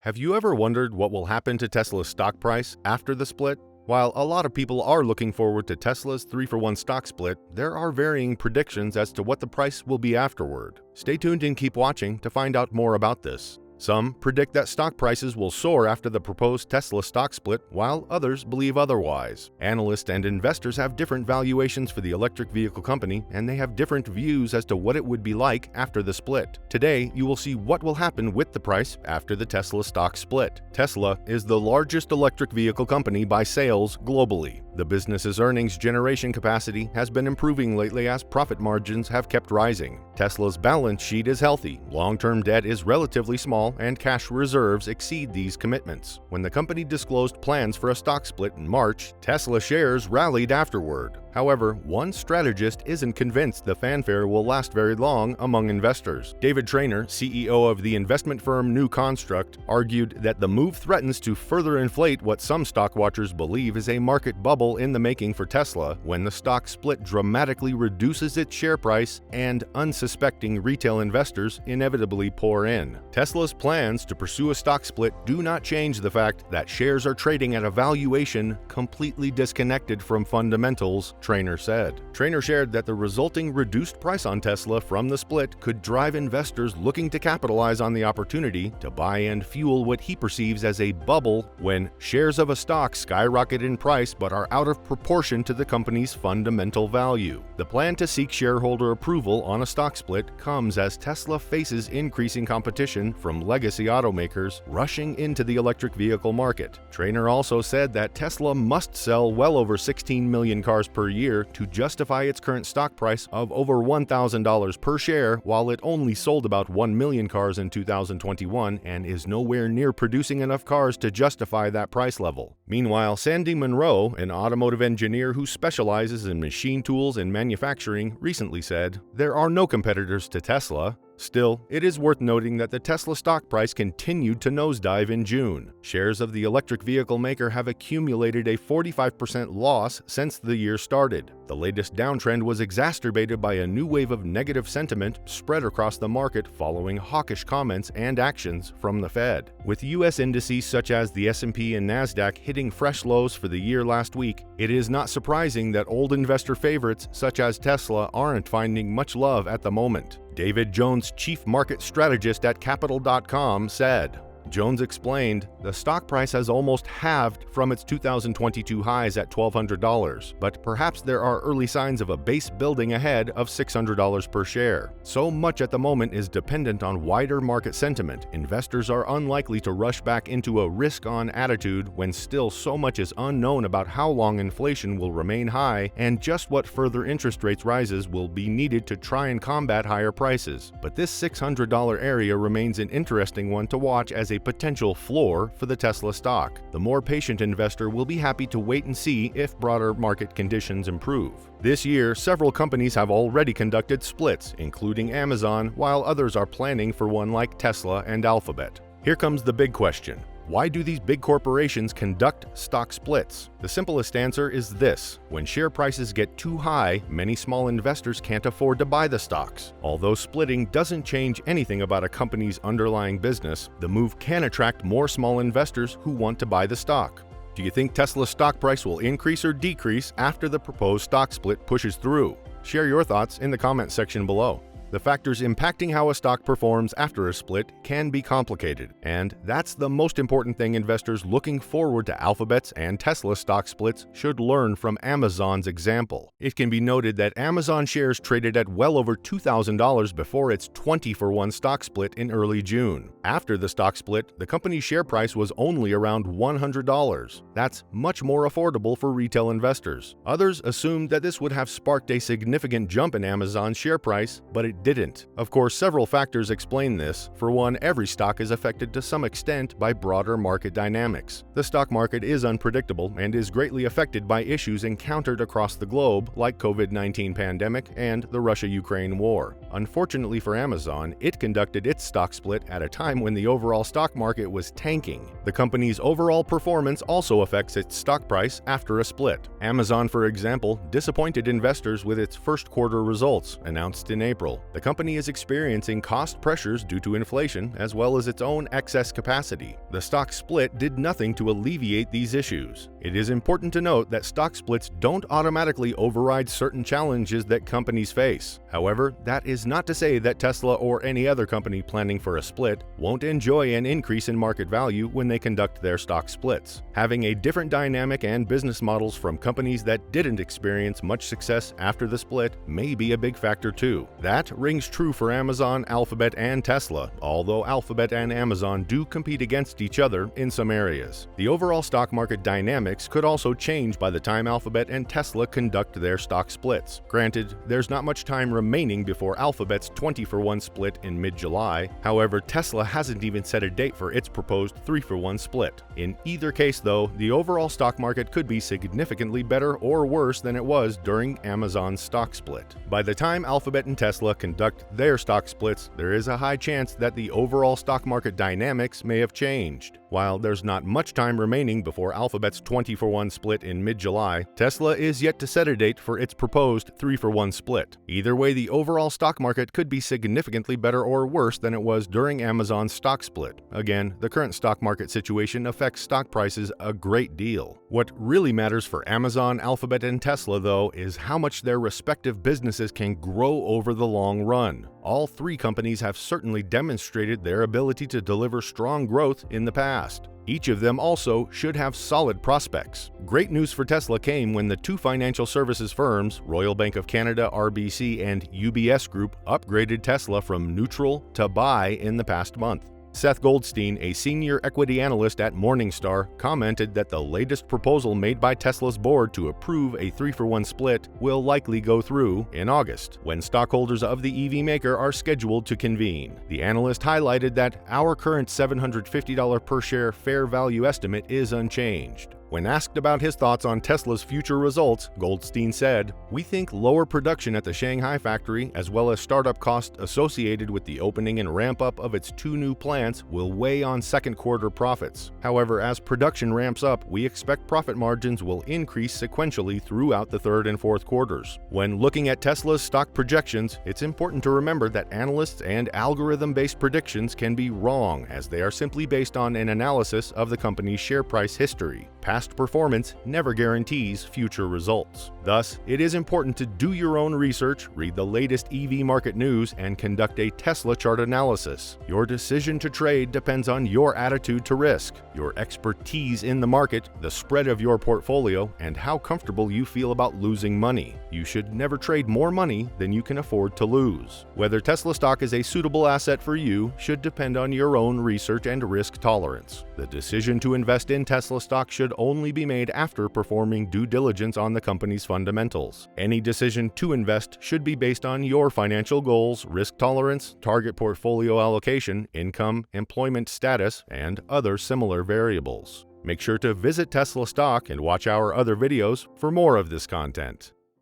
Have you ever wondered what will happen to Tesla's stock price after the split? While a lot of people are looking forward to Tesla's 3-for-1 stock split, there are varying predictions as to what the price will be afterward. Stay tuned and keep watching to find out more about this. Some predict that stock prices will soar after the proposed Tesla stock split, while others believe otherwise. Analysts and investors have different valuations for the electric vehicle company, and they have different views as to what it would be like after the split. Today, you will see what will happen with the price after the Tesla stock split. Tesla is the largest electric vehicle company by sales globally. The business's earnings generation capacity has been improving lately as profit margins have kept rising. Tesla's balance sheet is healthy, long-term debt is relatively small, and cash reserves exceed these commitments. When the company disclosed plans for a stock split in March, Tesla shares rallied afterward. However, one strategist isn't convinced the fanfare will last very long among investors. David Traynor, CEO of the investment firm New Construct, argued that the move threatens to further inflate what some stock watchers believe is a market bubble in the making for Tesla when the stock split dramatically reduces its share price and unsuspecting retail investors inevitably pour in. Tesla's plans to pursue a stock split do not change the fact that shares are trading at a valuation completely disconnected from fundamentals, Traynor said. Traynor shared that the resulting reduced price on Tesla from the split could drive investors looking to capitalize on the opportunity to buy and fuel what he perceives as a bubble when shares of a stock skyrocket in price but are out of proportion to the company's fundamental value. The plan to seek shareholder approval on a stock split comes as Tesla faces increasing competition from legacy automakers rushing into the electric vehicle market. Traynor also said that Tesla must sell well over 16 million cars per year to justify its current stock price of over $1,000 per share, while it only sold about 1 million cars in 2021 and is nowhere near producing enough cars to justify that price level. Meanwhile, Sandy Monroe, an automotive engineer who specializes in machine tools and manufacturing, recently said, "There are no competitors to Tesla." Still, it is worth noting that the Tesla stock price continued to nosedive in June. Shares of the electric vehicle maker have accumulated a 45% loss since the year started. The latest downtrend was exacerbated by a new wave of negative sentiment spread across the market following hawkish comments and actions from the Fed. With U.S. indices such as the S&P and NASDAQ hitting fresh lows for the year last week, it is not surprising that old investor favorites such as Tesla aren't finding much love at the moment. David Jones, chief market strategist at Capital.com, said, Jones explained, "The stock price has almost halved from its 2022 highs at $1,200, but perhaps there are early signs of a base building ahead of $600 per share. So much at the moment is dependent on wider market sentiment. Investors are unlikely to rush back into a risk-on attitude when still so much is unknown about how long inflation will remain high and just what further interest rates rises will be needed to try and combat higher prices. But this $600 area remains an interesting one to watch as a potential floor for the Tesla stock. The more patient investor will be happy to wait and see if broader market conditions improve." This year, several companies have already conducted splits, including Amazon, while others are planning for one like Tesla and Alphabet. Here comes the big question. Why do these big corporations conduct stock splits? The simplest answer is this: when share prices get too high, many small investors can't afford to buy the stocks. Although splitting doesn't change anything about a company's underlying business, the move can attract more small investors who want to buy the stock. Do you think Tesla's stock price will increase or decrease after the proposed stock split pushes through? Share your thoughts in the comment section below. The factors impacting how a stock performs after a split can be complicated, and that's the most important thing investors looking forward to Alphabet's and Tesla stock splits should learn from Amazon's example. It can be noted that Amazon shares traded at well over $2,000 before its 20-for-1 stock split in early June. After the stock split, the company's share price was only around $100. That's much more affordable for retail investors. Others assumed that this would have sparked a significant jump in Amazon's share price, but it didn't. Of course, several factors explain this. For one, every stock is affected to some extent by broader market dynamics. The stock market is unpredictable and is greatly affected by issues encountered across the globe, like COVID-19 pandemic and the Russia-Ukraine war. Unfortunately for Amazon, it conducted its stock split at a time when the overall stock market was tanking. The company's overall performance also affects its stock price after a split. Amazon, for example, disappointed investors with its first quarter results, announced in April. The company is experiencing cost pressures due to inflation as well as its own excess capacity. The stock split did nothing to alleviate these issues. It is important to note that stock splits don't automatically override certain challenges that companies face. However, that is not to say that Tesla or any other company planning for a split won't enjoy an increase in market value when they conduct their stock splits. Having a different dynamic and business models from companies that didn't experience much success after the split may be a big factor too. That rings true for Amazon, Alphabet, and Tesla, although Alphabet and Amazon do compete against each other in some areas. The overall stock market dynamics could also change by the time Alphabet and Tesla conduct their stock splits. Granted, there's not much time remaining before Alphabet's 20-for-1 split in mid-July. However, Tesla hasn't even set a date for its proposed 3-for-1 split. In either case, though, the overall stock market could be significantly better or worse than it was during Amazon's stock split. By the time Alphabet and Tesla conduct their stock splits, there is a high chance that the overall stock market dynamics may have changed. While there's not much time remaining before Alphabet's 20-for-1 split in mid-July, Tesla is yet to set a date for its proposed 3-for-1 split. Either way, the overall stock market could be significantly better or worse than it was during Amazon's stock split. Again, the current stock market situation affects stock prices a great deal. What really matters for Amazon, Alphabet, and Tesla, though, is how much their respective businesses can grow over the long run. All three companies have certainly demonstrated their ability to deliver strong growth in the past. Each of them also should have solid prospects. Great news for Tesla came when the two financial services firms, Royal Bank of Canada (RBC) and UBS Group, upgraded Tesla from neutral to buy in the past month. Seth Goldstein, a senior equity analyst at Morningstar, commented that the latest proposal made by Tesla's board to approve a 3-for-1 split will likely go through in August, when stockholders of the EV maker are scheduled to convene. The analyst highlighted that our current $750 per share fair value estimate is unchanged. When asked about his thoughts on Tesla's future results, Goldstein said, "We think lower production at the Shanghai factory, as well as startup costs associated with the opening and ramp-up of its two new plants, will weigh on second quarter profits. However, as production ramps up, we expect profit margins will increase sequentially throughout the third and fourth quarters." When looking at Tesla's stock projections, it's important to remember that analysts and algorithm-based predictions can be wrong, as they are simply based on an analysis of the company's share price history. Past performance never guarantees future results. Thus, it is important to do your own research, read the latest EV market news, and conduct a Tesla chart analysis. Your decision to trade depends on your attitude to risk, your expertise in the market, the spread of your portfolio, and how comfortable you feel about losing money. You should never trade more money than you can afford to lose. Whether Tesla stock is a suitable asset for you should depend on your own research and risk tolerance. The decision to invest in Tesla stock should only be made after performing due diligence on the company's fundamentals. Any decision to invest should be based on your financial goals, risk tolerance, target portfolio allocation, income, employment status, and other similar variables. Make sure to visit Tesla stock and watch our other videos for more of this content.